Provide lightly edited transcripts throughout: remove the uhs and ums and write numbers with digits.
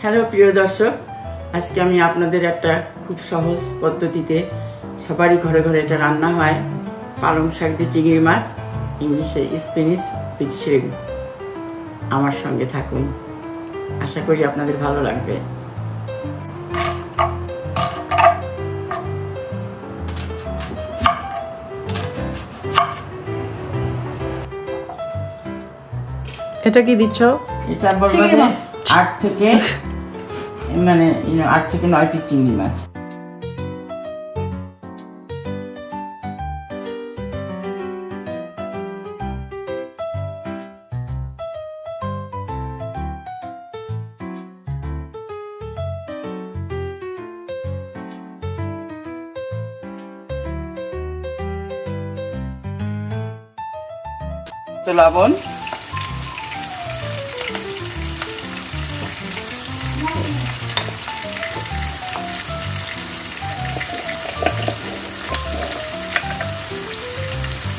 Hello প্রিয় দর্শক, আজকে আমি আপনাদের একটা খুব সহজ পদ্ধতিতে সবারই ঘরে ঘরে এটা রান্না হয় পালং শাক দিয়ে চিংড়ি মাছ, ইংলিশে স্প্যানিশ উইথ শ্রিম্প। আমার সঙ্গে থাকুন, আশা করি আপনাদের ভালো লাগবে। এটা কি দিচ্ছ? এটা বলবো যে 8 থেকে 9 পিস চিংড়ি মাছ। তো লবণ,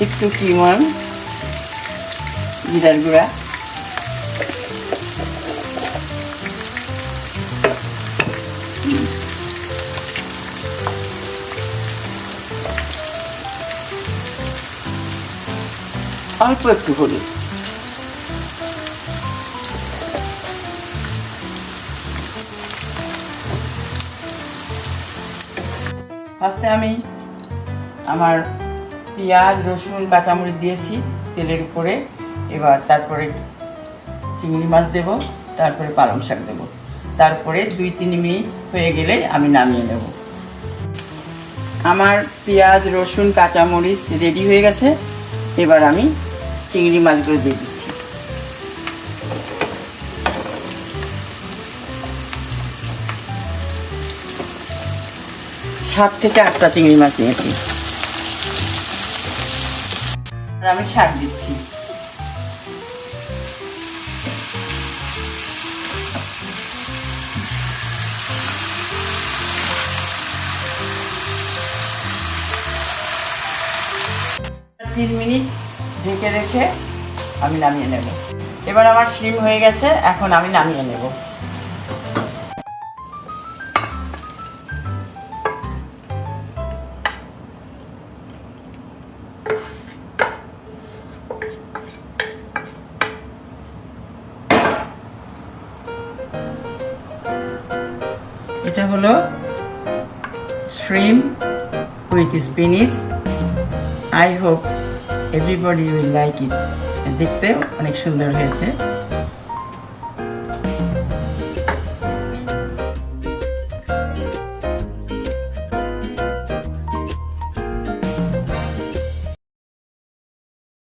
একটু কিমন, জিরার গুঁড়া, অল্প একটু হলুদ, ফার্স্টে আমি আমার পেঁয়াজ, রসুন, কাঁচামরিচ দিয়েছি তেলের উপরে। এবার তারপরে চিংড়ি মাছ দেব, তারপরে পালং শাক দেব, তারপরে 2-3 মিনিট হয়ে গেলে আমি নামিয়ে নেব। আমার পেঁয়াজ, রসুন, কাঁচামরিচ রেডি হয়ে গেছে। এবার আমি চিংড়ি মাছগুলো দিয়ে দিচ্ছি। সাত থেকে 8টা চিংড়ি মাছ নিয়েছি। আমি শাক দিচ্ছি। তিন মিনিট ঢেকে রেখে আমি নামিয়ে নেব। এবার আমার শ্রিম্প হয়ে গেছে, এখন আমি নামিয়ে নেব। এটা হলো shrimp with spinach. I hope everybody will like it. দেখতেও অনেক সুন্দর হয়েছে।